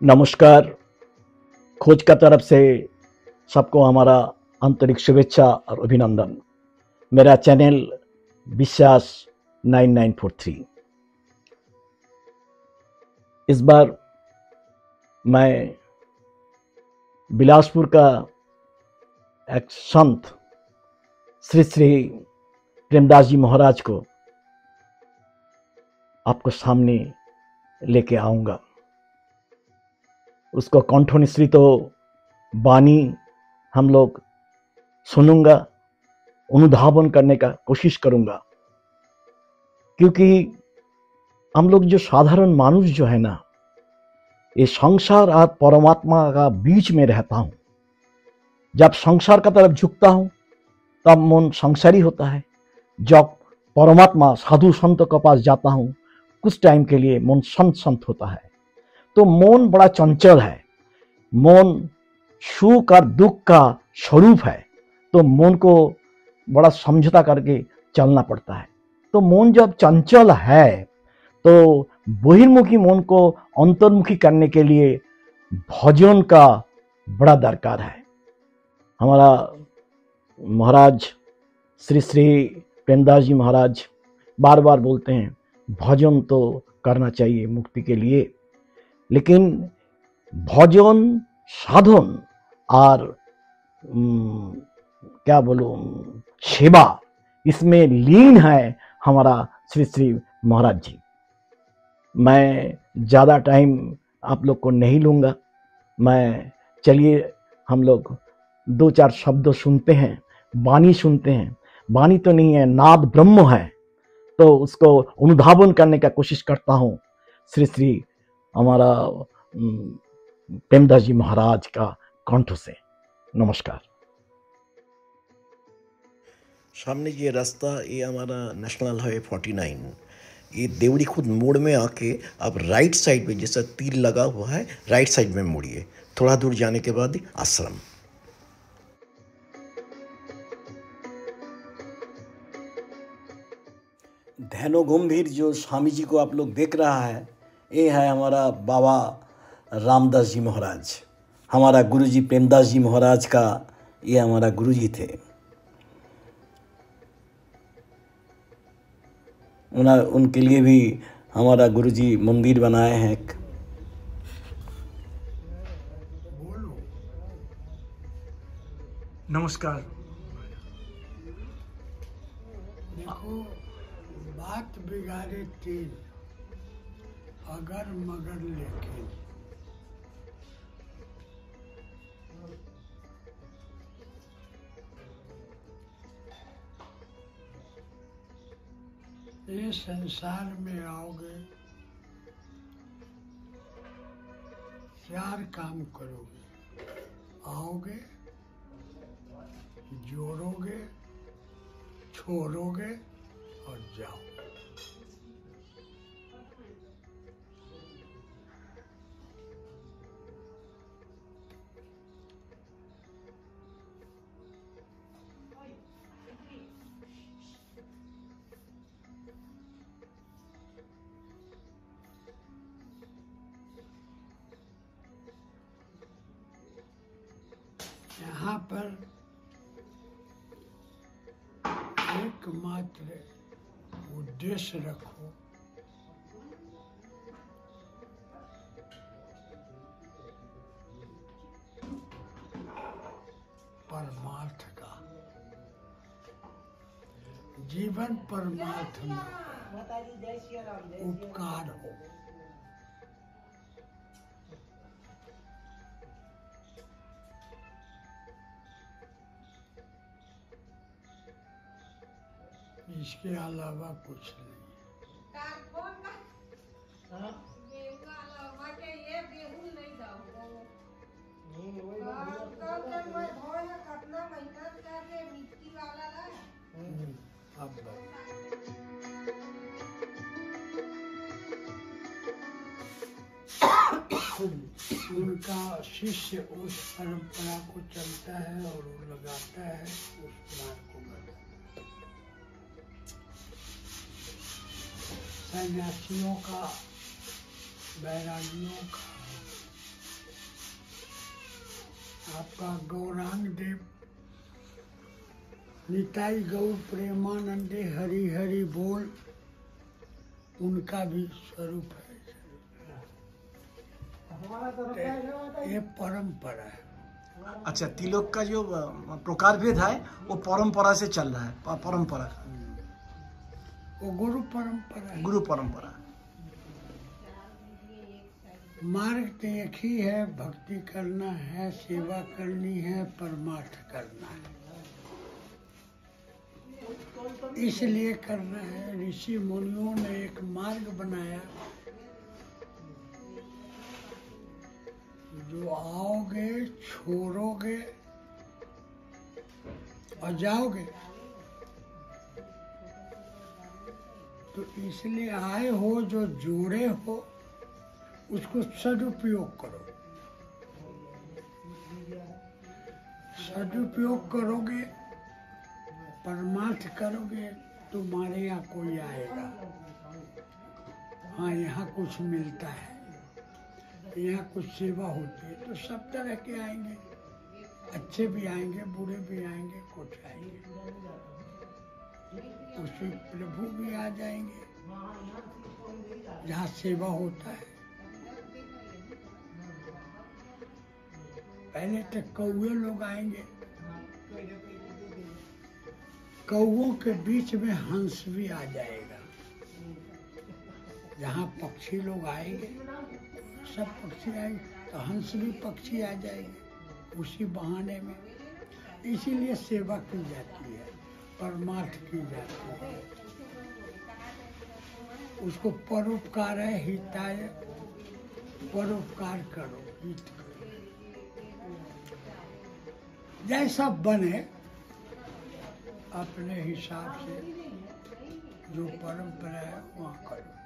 नमस्कार। खोज का तरफ से सबको हमारा आंतरिक शुभेच्छा और अभिनंदन। मेरा चैनल विश्वास 9943। इस बार मैं बिलासपुर का एक संत श्री श्री प्रेमदास जी महाराज को आपको सामने लेके आऊंगा। उसको कंठनिश्रित वाणी हम लोग सुनूंगा, अनुधावन करने का कोशिश करूंगा, क्योंकि हम लोग जो साधारण मानुष जो है ना, ये संसार और परमात्मा का बीच में रहता हूं। जब संसार का तरफ झुकता हूं तब मन संसारी होता है। जब परमात्मा साधु संत के पास जाता हूं कुछ टाइम के लिए मन संत संत होता है। तो मन बड़ा चंचल है। मन सुख और दुख का स्वरूप है, तो मन को बड़ा समझौता करके चलना पड़ता है। तो मन जब चंचल है तो बहिर्मुखी मन को अंतर्मुखी करने के लिए भजन का बड़ा दरकार है। हमारा महाराज श्री श्री प्रेमदास जी महाराज बार बार बोलते हैं भजन तो करना चाहिए मुक्ति के लिए, लेकिन भजन साधन और क्या बोलूं सेवा, इसमें लीन है हमारा श्री श्री महाराज जी। मैं ज़्यादा टाइम आप लोग को नहीं लूँगा। मैं चलिए हम लोग दो चार शब्द सुनते हैं, वाणी सुनते हैं। वाणी तो नहीं है, नाद ब्रह्म है, तो उसको अनुधावन करने का कोशिश करता हूँ श्री श्री हमारा प्रेमदास जी महाराज का कंठ से। नमस्कार। सामने ये रास्ता, ये हमारा नेशनल हाईवे 49, ये देवड़ी खुद मोड़ में आके आप राइट साइड में, जैसा तीर लगा हुआ है, राइट साइड में मुड़िए। थोड़ा दूर जाने के बाद आश्रम। धैनो गंभीर जो स्वामी जी को आप लोग देख रहा है, ये है हमारा बाबा रामदास जी महाराज। हमारा गुरुजी प्रेमदास जी महाराज का ये हमारा गुरुजी थे। उनके लिए भी हमारा गुरुजी मंदिर बनाए हैं। नमस्कार। देखो, बात बिगाड़े तीन, अगर मगर लेकिन। ये संसार में आओगे, चार काम करोगे। आओगे, जोड़ोगे, छोड़ोगे और जाओ। यहाँ पर एकमात्र उद्देश्य रखो, परमार्थ का। जीवन परमार्थ में उपकार हो। इसके अलावा कुछ नहीं। उनका शिष्य उस परंपरा को चलता है और वो लगाता है उस मार्ग को बताता है। सन्यासियों का, बैरागियों का आपका गौरांग देव, निताई गौर प्रेमानंदे हरि हरि बोल, उनका भी स्वरूप है। ये परंपरा है। अच्छा, तिलक का जो प्रकार भेद है वो परंपरा से चल रहा है, परंपरा का, वो गुरु परंपरा है। गुरु परंपरा। मार्ग तो एक ही है, भक्ति करना है, सेवा करनी है, परमार्थ करना है, इसलिए करना है। ऋषि मुनियों ने एक मार्ग बनाया, जो आओगे, छोड़ोगे और जाओगे, तो इसलिए आए हो, जो जोड़े हो उसको सदुपयोग करो। सदुपयोग करोगे, परमार्थ करोगे, तुम्हारे यहाँ कोई आएगा। हाँ, यहाँ कुछ मिलता है, यहाँ कुछ सेवा होती है, तो सब तरह के आएंगे, अच्छे भी आएंगे, बुरे भी आएंगे, कुछ आएंगे, उसी प्रभु भी आ जाएंगे जहाँ सेवा होता है। पहले तो कौवे लोग आएंगे, कौवों के बीच में हंस भी आ जाएगा। जहाँ पक्षी लोग आएंगे, सब पक्षी आएंगे, तो हंस भी पक्षी आ जाएंगे उसी बहाने में। इसीलिए सेवा की जाती है, परमार्थ की जाती है। उसको परोपकार है, हिताय, परोपकार करो, हित करो, जैसा बने अपने हिसाब से, जो परंपरा है वहाँ करो।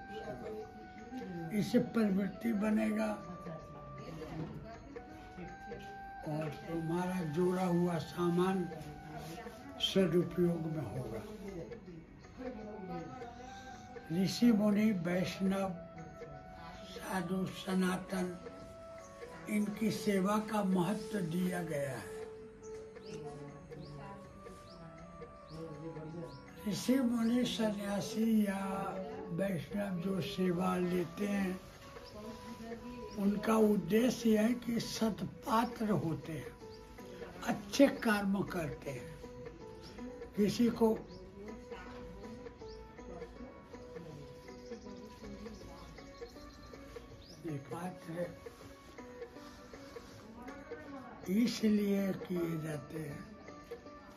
इससे प्रवृत्ति बनेगा और तुम्हारा जोड़ा हुआ सामान सदुपयोग में होगा। ऋषि मुनि, वैष्णव, साधु, सनातन, इनकी सेवा का महत्व दिया गया है। ऋषि मुनि, सन्यासी या वैष्णव जो सेवा लेते हैं, उनका उद्देश्य है कि सत्पात्र होते हैं, अच्छे कर्म करते हैं। किसी को पात्र इसलिए किए जाते हैं,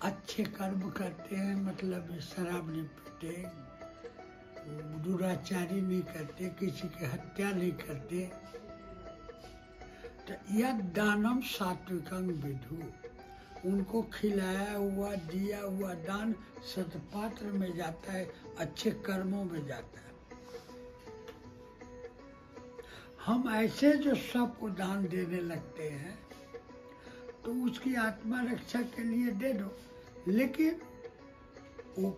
अच्छे कर्म करते हैं, मतलब शराब नहीं पीते, दुराचारी नहीं करते, किसी की हत्या नहीं करते। तो यह दानम सात्विकं विधु, उनको खिलाया हुआ, दिया हुआ दान सत्पात्र में जाता है, अच्छे कर्मों में जाता है। हम ऐसे जो सबको दान देने लगते हैं, तो उसकी आत्मा रक्षा के लिए दे दो, लेकिन वो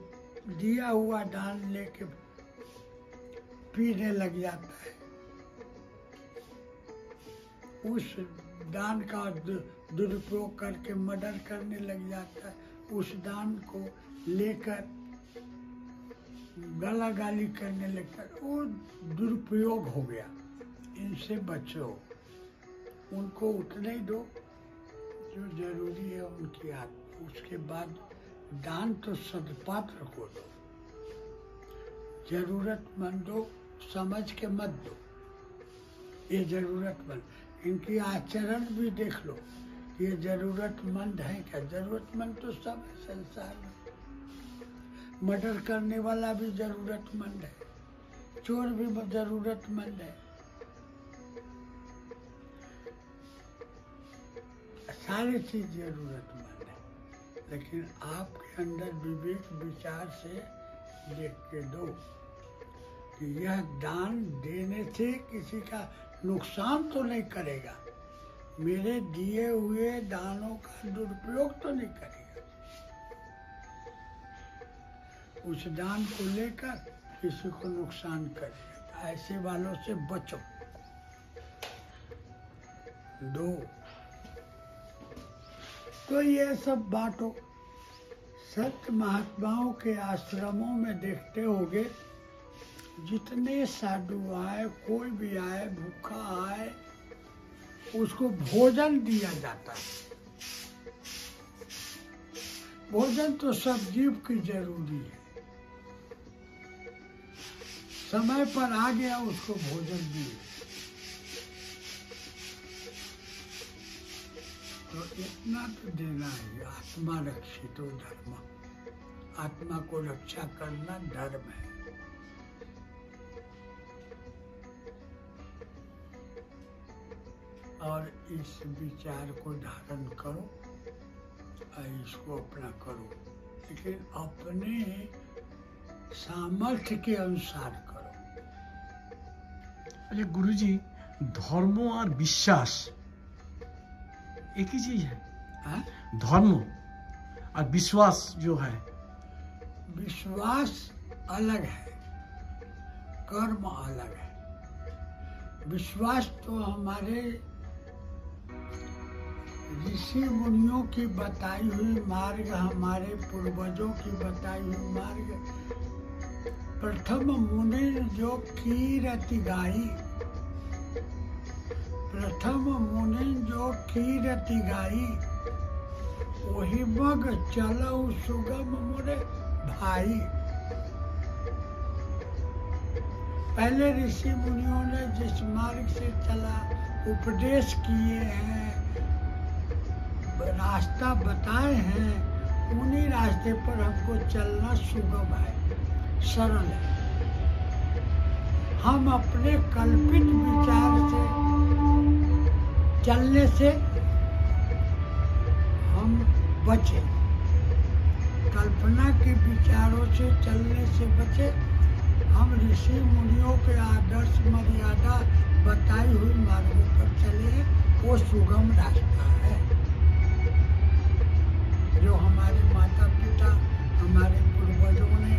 दिया हुआ दान लेके पीने लग जाता है, उस दान का दुरुपयोग करके मर्डर करने लग जाता है, उस दान को लेकर गाला गाली करने लगता है, वो दुरुपयोग हो गया। इनसे बचो, उनको उतने ही दो जो जरूरी है उनकी आत्मा। उसके बाद दान तो सदपात्र को दो, जरूरतमंदों समझ के मत दो। ये जरूरतमंद, इनकी आचरण भी देख लो, ये जरूरतमंद है क्या? जरूरतमंद तो सब है संसार में। मर्डर करने वाला भी जरूरतमंद है, चोर भी जरूरतमंद है, सारी चीज जरूरतमंद है। लेकिन आपके अंदर विवेक विचार से देख के दो कि यह दान देने से किसी का नुकसान तो नहीं करेगा, मेरे दिए हुए दानों का दुरुपयोग तो नहीं करेगा। उस दान को लेकर किसी को नुकसान करेगा, ऐसे वालों से बचो। 2, तो ये सब बातों संत महात्माओं के आश्रमों में देखते होगे, जितने साधु आए, कोई भी आए, भूखा आए, उसको भोजन दिया जाता है। भोजन तो सब जीव की जरूरी है। समय पर आ गया, उसको भोजन दिए। तो इतना तो देना है। आत्मा रक्षितो धर्म, आत्मा को रक्षा करना धर्म है। और इस विचार को धारण करो और इसको अपना करो, लेकिन अपने सामर्थ्य के अनुसार करो। अच्छा गुरुजी, धर्म और विश्वास एक ही चीज है? हाँ? धर्म और विश्वास जो है, विश्वास अलग है, कर्म अलग है। विश्वास तो हमारे ऋषि मुनियों की बताई हुई मार्ग, हमारे पूर्वजों की बताई हुई मार्ग। प्रथम मुनि जो कीरति गाई, प्रथम मुनि जो कीरति गाई, वही मग चलो सुगम मोरे भाई। पहले ऋषि मुनियों ने जिस मार्ग से चला, उपदेश किए हैं, रास्ता बताए हैं, उन्हीं रास्ते पर हमको चलना सुगम है, सरल है। हम अपने कल्पित विचार से चलने से हम बचे, कल्पना के विचारों से चलने से बचे। हम ऋषि मुनियों के आदर्श मर्यादा बताई हुई मार्गों पर चले, वो सुगम रास्ता है। जो हमारे माता पिता, हमारे पूर्वजों ने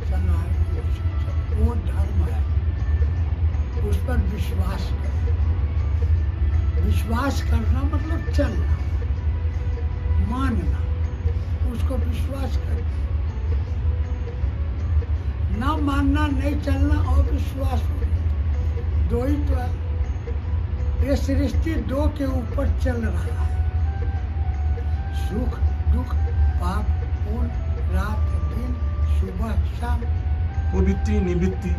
चला है, वो धर्म है। उस पर विश्वास करना। विश्वास करना मतलब चलना, मानना, उसको विश्वास करना। ना मानना, नहीं चलना और विश्वास, दो ही तो है। ये सृष्टि दो के ऊपर चल रहा है, सुख दुख, पाप पुण्य, रात दिन, सुबह शाम, प्रवृत्ति निवृत्ति,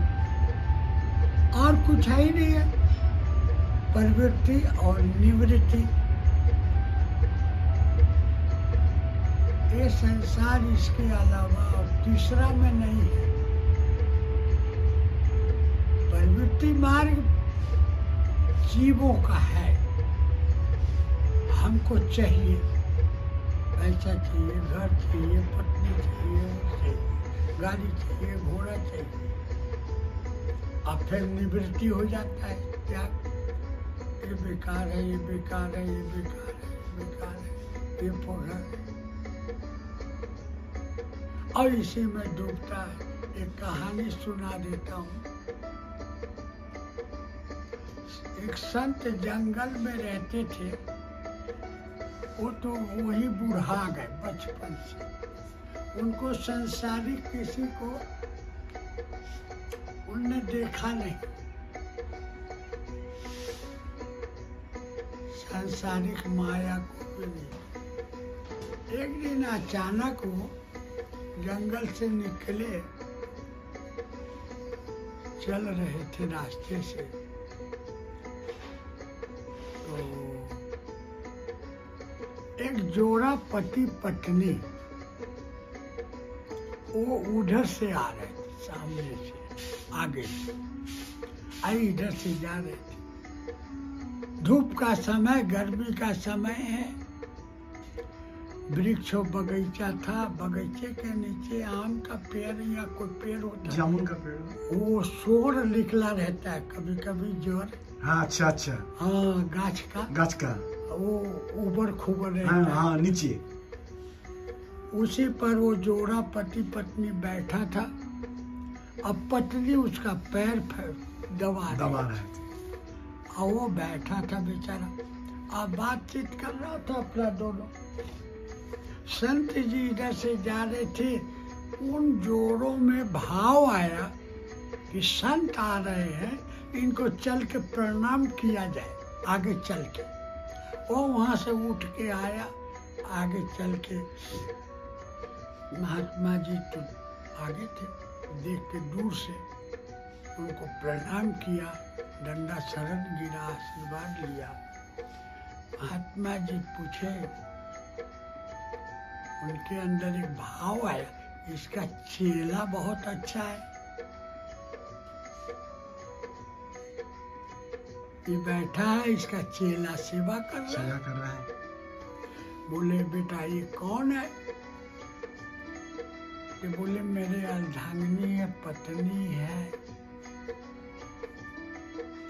और कुछ है ही नहीं है। प्रवृत्ति और निवृत्ति, ये संसार इसके अलावा और तीसरा में नहीं है। प्रवृत्ति मार्ग जीवों का है। हमको चाहिए, पैसा चाहिए, घर चाहिए, पत्नी चाहिए, गाड़ी चाहिए, घोड़ा चाहिए। अब फिर निवृत्ति हो जाता है, क्या ये बेकार है, ये बेकार है, ये बेकार है, ये बेकार है, ये पौधा है, और इसी में डूबता है। एक कहानी सुना देता हूँ। एक संत जंगल में रहते थे, वो तो वही बुढ़ा गए बचपन से। उनको संसारिक किसी को उनने देखा नहीं, सांसारिक माया को भी नहीं। एक दिन अचानक वो जंगल से निकले, चल रहे थे रास्ते से, तो एक जोड़ा पति पत्नी वो उधर से आ रहे थे, सामने से, आगे से आई, इधर से जा रहे थे। धूप का समय, गर्मी का समय है, वृक्ष बगीचा था, बगीचे के नीचे आम का पेड़ या कोई पेड़ होता है, जामुन का पेड़, वो शोर निकला रहता है, कभी कभी जोर। हाँ अच्छा अच्छा, हाँ गाछ का वो ऊबर खूबर रहता है। हाँ नीचे। उसी पर वो जोड़ा पति पत्नी बैठा था। अब पत्नी उसका पैर दबा रही थी, और वो बैठा था बेचारा। और बातचीत कर रहा था अपना दोनों। संत जी इधर से जा रहे थे, उन जोड़ों में भाव आया कि संत आ रहे हैं, इनको चल के प्रणाम किया जाए आगे चल के। वो वहां से उठ के आया, आगे चल के महात्मा जी तो आगे थे, देख के दूर से उनको प्रणाम किया, डंडा शरण गिरा, आशीर्वाद लिया। महात्मा जी पूछे, उनके अंदर एक भाव आया, इसका चेला बहुत अच्छा है, ये बैठा है, इसका चेला सेवा कर रहा है। बोले बेटा ये कौन है? ये बोले मेरे अर्धांगिनी है, पत्नी है।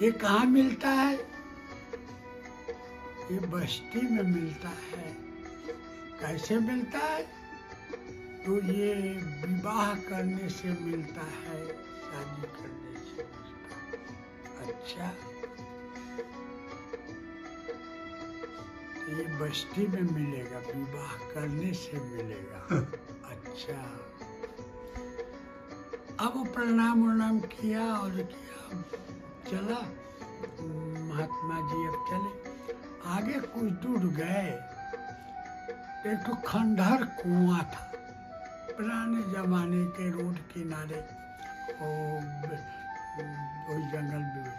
ये कहाँ मिलता है? ये बस्ती में मिलता है। कैसे मिलता है? तो ये विवाह करने से मिलता है, शादी करने से मिलता है। अच्छा, ये बस्ती में मिलेगा, विवाह करने से मिलेगा। अच्छा, अब वो प्रणाम उणाम किया और किया, चला। महात्मा जी अब चले, आगे कुछ दूर गए, एक तो खंडहर कुआं था, पुराने जमाने के रोड किनारे, वो जंगल में।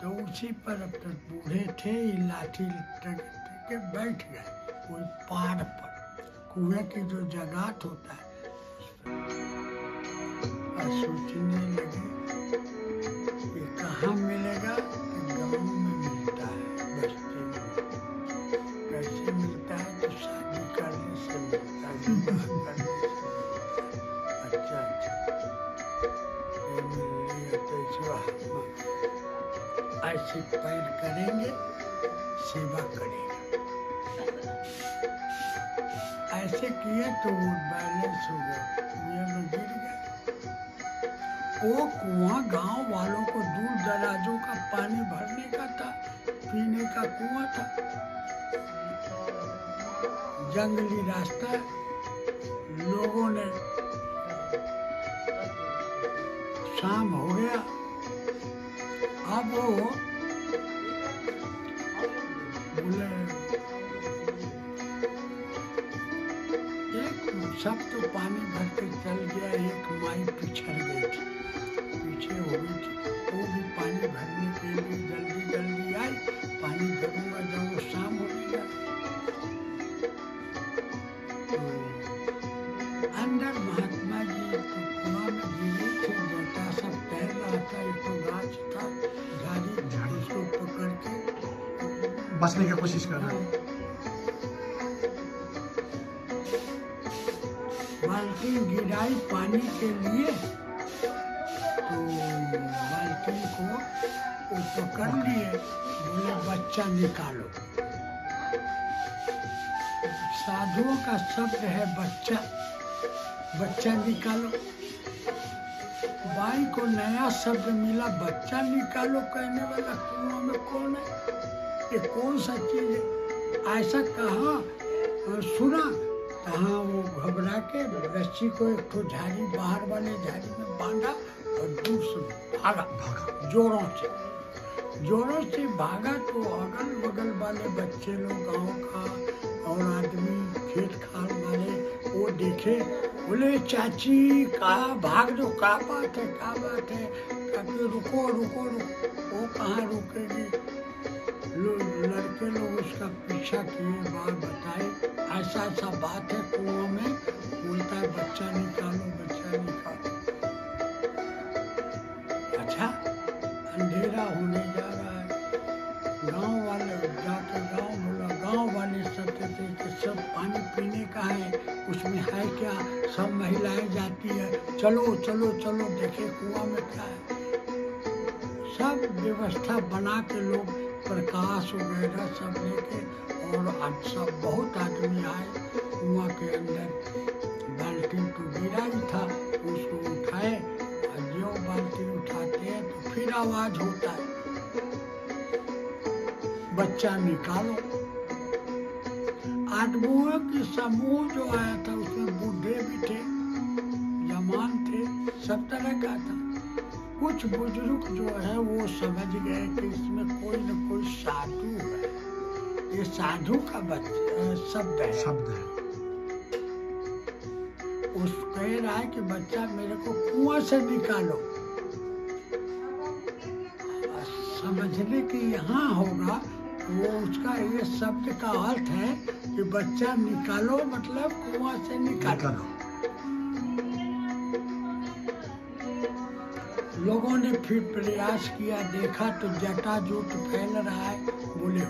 तो उसी पर अब तक बूढ़े थे, लाठी के बैठ गए कोई पहाड़ पर, कुएं की जो जगह होता है, और सोचने लगे ये कहाँ मिलेगा? गाँव में मिलता है, बस्ती में। कैसे मिलता है? तो शादी करने से मिलता है, विवाह करने से मिलता है। अच्छा ये मिलेगा तो ऐसे पैर करेंगे, सेवा करेंगे। ऐसे किए तो वो बैलेंस हो गया, कुएं में गिर गए। वो कुआं गांव वालों को दूर दराजों का पानी भरने का था, पीने का कुआं था। जंगली रास्ता, लोगों ने, शाम हो गया, अब वो बोले एक सब तो पानी भर के चल गया, एक माई पिछड़ गई थी, पीछे हो गई थी। वो भी पानी भरने के लिए जल्दी जल्दी आई, पानी भरूंगा जब वो शाम हो गया। तो अंदर महात्मा जी तो कुआं में गिरे थे, जटा सब तैर रहा था, एक तो गाछ था, झाड़ी उसको पकड़ के बचने की कोशिश कर रहे हैं। बाल्टी गिराई पानी के लिए, तो बाल्टी को वो पकड़ लिए, बोले बच्चा निकालो। साधुओं का शब्द है बच्चा, बच्चा निकालो। बाई को नया शब्द मिला, बच्चा निकालो कहने वाला कुआं में कौन है? ये कौन सा चीज है? ऐसा कहा सुना, कहाँ वो घबरा के रस्सी को एक तो झाड़ी, बाहर वाले झाड़ी में बांधा और दूर से भागा जोरों से भागा। तो अगल बगल वाले बच्चे लोग, गांव का और आदमी, खेत खाल वाले, वो देखे, बोले चाची कहा भाग दो, क्या बात है, क्या बात है? कहते रुको रुको रुको। वो कहाँ रुकेगी? लड़के लोग उसका पीछा किए, बात बताए, ऐसा ऐसा बात है कुआं में। बोलता है बच्चा निकालो, बच्चा निकालो। अच्छा, अंधेरा होने जा रहा है। गांव वाले जाके बोला, गांव वाले सब कहते कि सब पानी पीने का है, उसमें है क्या? सब महिलाएं जाती है, चलो चलो चलो देखे कुआं में क्या है। सब व्यवस्था बना के लोग प्रकाश वगैरह सब लेके, और आज सब बहुत आदमी आए कुआं के अंदर। बाल्टी तो गिरा ही था, उसको उठाए, और जो बाल्टी उठाते हैं तो फिर आवाज होता है। बच्चा निकालो। आदमियों की समूह जो आया था उसमें बूढ़े भी थे, जवान थे, सब तरह का था। कुछ बुजुर्ग जो है वो समझ गए कि इसमें कोई न कोई साधु है, ये साधु का शब्द है। उस कह रहा है कि बच्चा मेरे को कुआं से निकालो। समझने की यहाँ होगा वो उसका ये शब्द का अर्थ है कि बच्चा निकालो मतलब कुआं से निकालो। लोगों ने फिर प्रयास किया, देखा तो जटाजूट फैल रहा है, बोले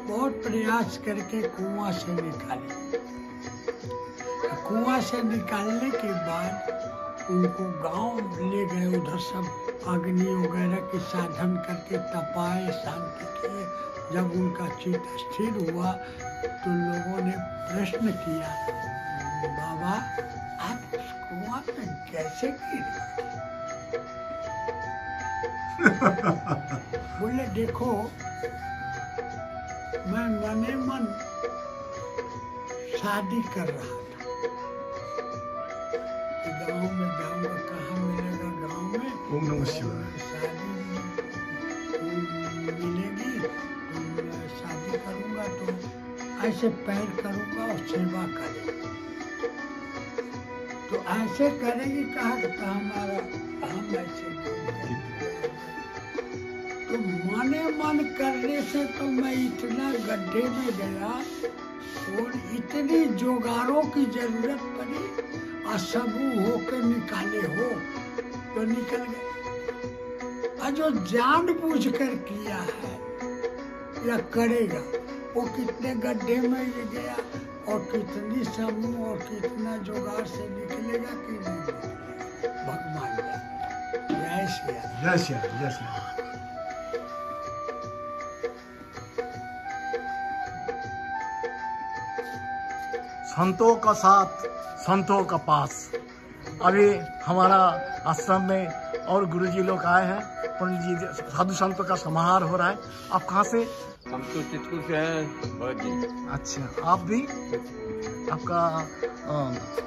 बहुत प्रयास करके कुआं से निकाले। कुआं से निकालने के बाद उनको गांव ले गए, उधर सब अग्नि वगैरह के साधन करके तपाए, शांति किए। जब उनका चित्त स्थिर हुआ तो लोगों ने प्रश्न किया, बाबा आप उस कुआं में कैसे गिरे? बोले देखो मैं मने मन शादी कर रहा था, गांव में जाऊंगा, कहाँ मिलेगा गांव में, शादी मिलेगी तो मैं शादी करूंगा तो ऐसे पैर करूंगा और सेवा करेगी, तो ऐसे करेगी। कहा था हमारा हम ऐसे तो मने मन करने से तो मैं इतना गड्ढे में गया और इतनी जोगारों की जरूरत पड़ी और सबू होकर निकाले हो तो निकल गए। और जो जानबूझ कर किया है या करेगा वो कितने गड्ढे में गया और कितनी समूह और कितना जोगाड़ से निकलेगा कि नहीं निकलेगा, भगवान जय श्री राम। जय श्री राम, जय श्री राम। संतों का साथ, संतों का पास। अभी हमारा आश्रम में और गुरुजी लोग आए हैं, पंडित जी, साधु संतों का समारोह हो रहा है। आप कहाँ से? हम तो चित्रकूट से हैं भगत जी। अच्छा, आप भी? आपका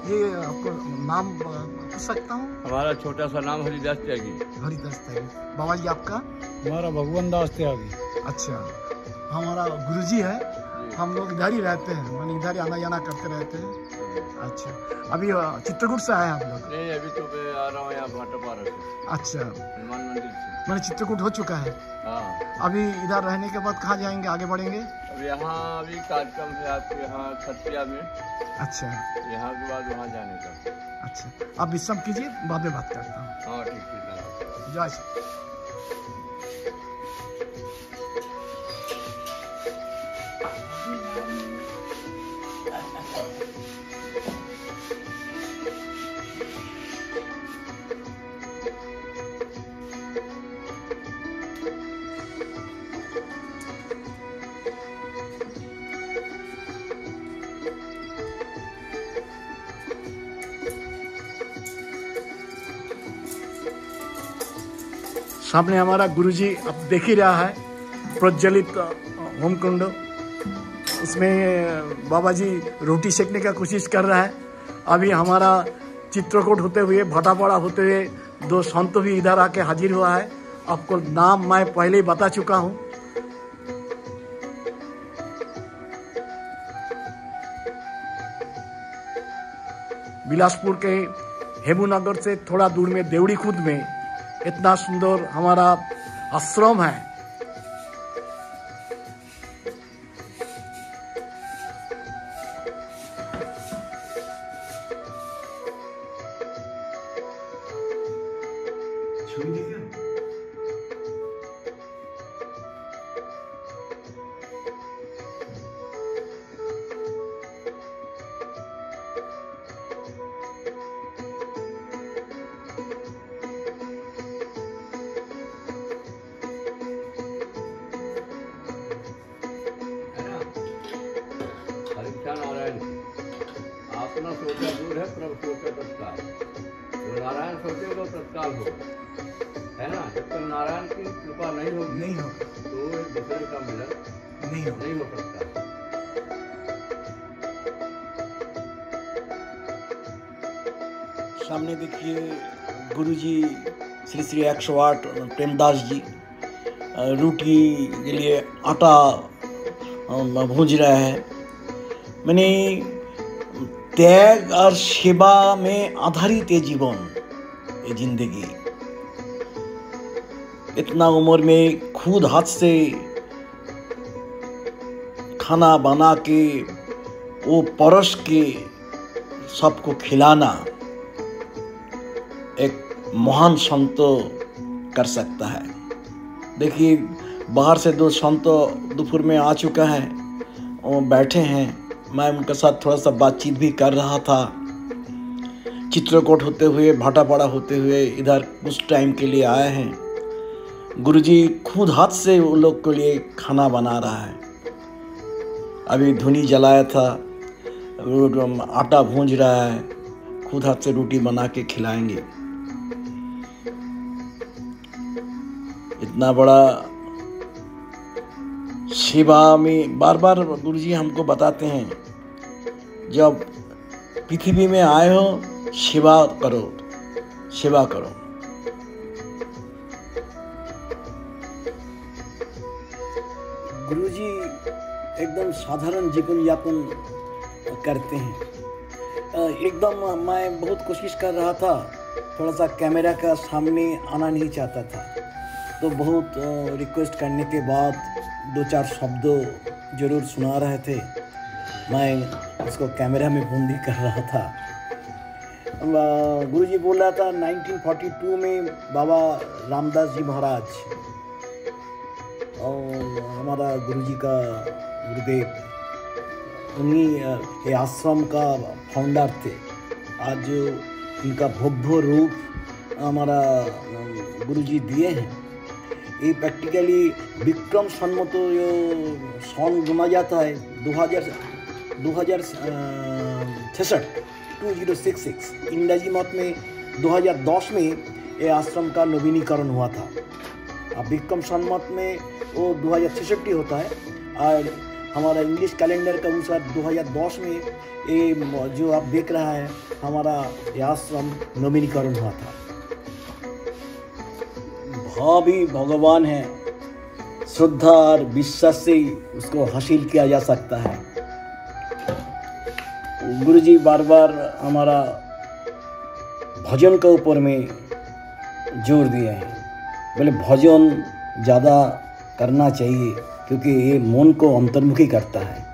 ये आपको नाम पूछ सकता हूँ? हमारा छोटा सा नाम हरिदास त्यागी। हरिदास त्यागी। बाबा जी आपका? हमारा भगवान दास त्यागी। अच्छा, हमारा गुरुजी है, हम लोग इधर ही रहते हैं, मैंने इधर ही आना जाना करते रहते हैं। अच्छा, अभी चित्रकूट से आए आप लोग? नहीं, अभी तो मैं आ रहा हूँ यहाँ भाटापारा से। अच्छा, हनुमान मंदिर से। मैंने चित्रकूट हो चुका है। हाँ। अभी इधर रहने के बाद कहाँ जाएंगे, आगे बढ़ेंगे? अब यहाँ अभी कार्यक्रम है आपके यहाँ खतिया में। अच्छा, यहाँ के बाद वहाँ जाने का। अच्छा, आप विश्राम कीजिए, बाद में बात करता हूँ। हाँ ठीक है। जय श्री। सामने हमारा गुरुजी अब देख ही रहा है, प्रज्वलित होम कुंड, उसमें बाबा जी रोटी सेकने का कोशिश कर रहा है। अभी हमारा चित्रकूट होते हुए, भाटापारा होते हुए दो संत भी इधर आके हाजिर हुआ है। आपको नाम मैं पहले ही बता चुका हूँ। बिलासपुर के हेमूनगर से थोड़ा दूर में देवड़ी खुद में इतना सुंदर हमारा आश्रम है। अपना सोचा दूर है, प्रभु सोचा तत्काल। नारायण सोचे तो तत्काल हो। है ना, जब तक नारायण की कृपा नहीं होगी नहीं होगा, तो एक दूसरे का मिलन नहीं होगा। नहीं हो सकता। सामने देखिए गुरुजी श्री श्री 108 प्रेमदास जी रोटी के लिए आटा भूंज रहा है। मैंने त्याग और सेवा में आधारित ये जीवन, ये जिंदगी। इतना उम्र में खुद हाथ से खाना बना के वो परोस के सबको खिलाना एक महान संत कर सकता है। देखिए बाहर से 2 संत दोपहर में आ चुका है, वो बैठे हैं। मैं उनके साथ थोड़ा सा बातचीत भी कर रहा था। चित्रकूट होते हुए, भाटापाड़ा होते हुए इधर कुछ टाइम के लिए आए हैं। गुरुजी खुद हाथ से वो लोग के लिए खाना बना रहा है। अभी धुनी जलाया था, आटा भूंज रहा है, खुद हाथ से रोटी बना के खिलाएंगे। इतना बड़ा सेवा में बार बार गुरुजी हमको बताते हैं, जब पृथ्वी में आए हो सेवा करो, सेवा करो। गुरुजी एकदम साधारण जीवन यापन करते हैं। एकदम मैं बहुत कोशिश कर रहा था, थोड़ा सा कैमरा का सामने आना नहीं चाहता था, तो बहुत रिक्वेस्ट करने के बाद 2-4 शब्द जरूर सुना रहे थे। मैं उसको कैमरा में बंदी कर रहा था। गुरुजी बोल रहा था 1942 में बाबा रामदास जी महाराज और हमारा गुरुजी का गुरुदेव, उन्हीं ये आश्रम का फाउंडर थे। आज इनका भव्य रूप हमारा गुरुजी दिए हैं। ये प्रैक्टिकली विक्रम सम्मत सन गुना जाता है 2066। इंग्रजी मत में 2010 में ये आश्रम का नवीनीकरण हुआ था। अब विक्रम सम्मत में वो 2066 होता है, और हमारा इंग्लिश कैलेंडर के अनुसार 2010 में ये जो आप देख रहा है हमारा ये आश्रम नवीनीकरण हुआ था। भाव भी भगवान है, श्रद्धा और विश्वास से ही उसको हासिल किया जा सकता है। गुरुजी बार बार हमारा भजन के ऊपर में जोर दिए हैं। बोले भजन ज़्यादा करना चाहिए, क्योंकि ये मन को अंतर्मुखी करता है।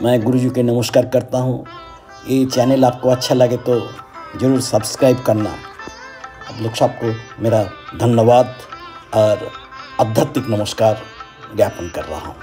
मैं गुरुजी के नमस्कार करता हूँ। ये चैनल आपको अच्छा लगे तो ज़रूर सब्सक्राइब करना। आप लोग सबको मेरा धन्यवाद और आध्यात्मिक नमस्कार ज्ञापन कर रहा हूँ।